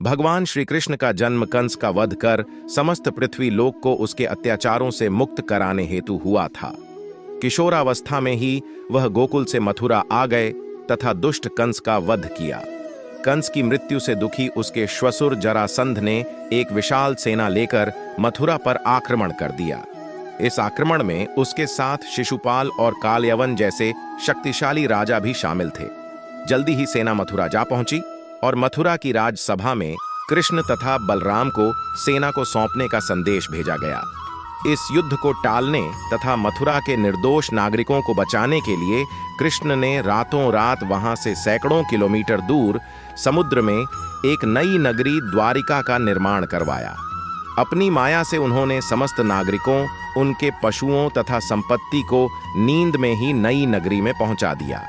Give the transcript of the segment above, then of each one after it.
भगवान श्री कृष्ण का जन्म कंस का वध कर समस्त पृथ्वी लोक को उसके अत्याचारों से मुक्त कराने हेतु हुआ था। किशोरावस्था में ही वह गोकुल से मथुरा आ गए तथा दुष्ट कंस का वध किया। कंस की मृत्यु से दुखी उसके श्वसुर जरासंध ने एक विशाल सेना लेकर मथुरा पर आक्रमण कर दिया। इस आक्रमण में उसके साथ शिशुपाल और कालयवन जैसे शक्तिशाली राजा भी शामिल थे। जल्दी ही सेना मथुरा जा पहुंची और मथुरा की राजसभा में कृष्ण तथा बलराम को सेना को सौंपने का संदेश भेजा गया। इस युद्ध को टालने तथा मथुरा के निर्दोष नागरिकों को बचाने के लिए कृष्ण ने रातों रात वहां से सैकड़ों किलोमीटर दूर समुद्र में एक नई नगरी द्वारिका का निर्माण करवाया। अपनी माया से उन्होंने समस्त नागरिकों, उनके पशुओं तथा संपत्ति को नींद में ही नई नगरी में पहुंचा दिया।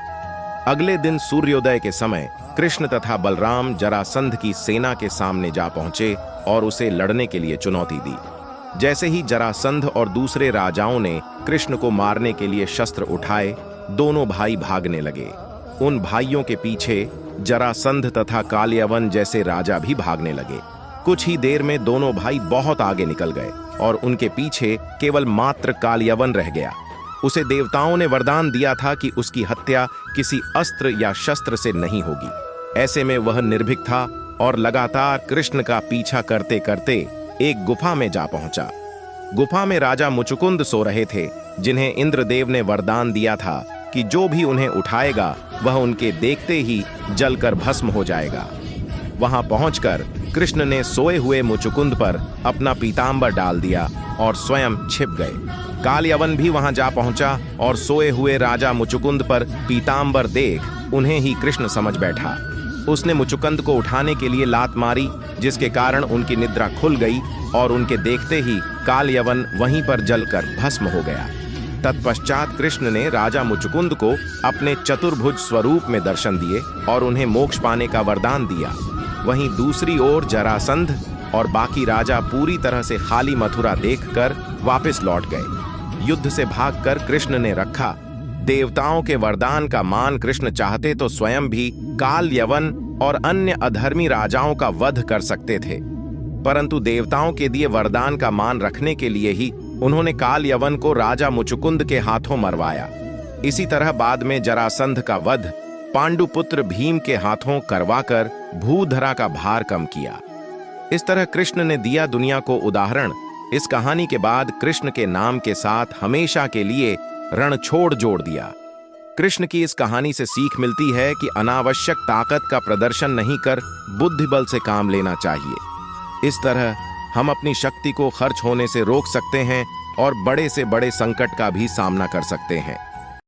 अगले दिन सूर्योदय के समय कृष्ण तथा बलराम जरासंध की सेना के सामने जा पहुंचे और उसे लड़ने के लिए चुनौती दी। जैसे ही जरासंध और दूसरे राजाओं ने कृष्ण को मारने के लिए शस्त्र उठाए, दोनों भाई भागने लगे। उन भाइयों के पीछे जरासंध तथा कालयवन जैसे राजा भी भागने लगे। कुछ ही देर में दोनों भाई बहुत आगे निकल गए और उनके पीछे केवल मात्र कालयवन रह गया। उसे देवताओं ने वरदान दिया था कि उसकी हत्या किसी अस्त्र या शस्त्र से नहीं होगी। ऐसे में वह निर्भीक था और लगातार कृष्ण का पीछा करते करते एक गुफा में जा पहुंचा। गुफा में राजा मुचुकुंद सो रहे थे, जिन्हें इंद्रदेव ने वरदान दिया था कि जो भी उन्हें उठाएगा वह उनके देखते ही जलकर भस्म हो जाएगा। वहां पहुंचकर कृष्ण ने सोए हुए मुचुकुंद पर अपना पीतांबर डाल दिया और स्वयं छिप गए। कालयवन भी वहां जा पहुंचा और सोए हुए राजा मुचुकुंद पर पीतांबर देख उन्हें ही कृष्ण समझ बैठा। उसने मुचुकुंद को उठाने के लिए लात मारी, जिसके कारण उनकी निद्रा खुल गई और उनके देखते ही कालयवन वहीं पर जलकर भस्म हो गया। तत्पश्चात कृष्ण ने राजा मुचुकुंद को अपने चतुर्भुज स्वरूप में दर्शन दिए और उन्हें मोक्ष पाने का वरदान दिया। वहीं दूसरी ओर जरासंध और बाकी राजा पूरी तरह से खाली मथुरा देखकर वापस लौट गए। युद्ध से भागकर कृष्ण ने रखा। देवताओं के वरदान का मान कृष्ण चाहते तो स्वयं भी कालयवन और अन्य अधर्मी राजाओं का वध कर सकते थे, परंतु देवताओं के दिए वरदान का मान रखने के लिए ही उन्होंने कालयवन को राजा मुचुकुंद के हाथों मरवाया। इसी तरह बाद में जरासंध का वध पांडुपुत्र भीम के हाथों करवाकर भूधरा का भार कम किया। इस तरह कृष्ण ने दिया दुनिया को उदाहरण। इस कहानी के बाद कृष्ण के नाम के साथ हमेशा के लिए रणछोड़ जोड़ दिया। कृष्ण की इस कहानी से सीख मिलती है कि अनावश्यक ताकत का प्रदर्शन नहीं कर बुद्धिबल से काम लेना चाहिए। इस तरह हम अपनी शक्ति को खर्च होने से रोक सकते हैं और बड़े से बड़े संकट का भी सामना कर सकते हैं।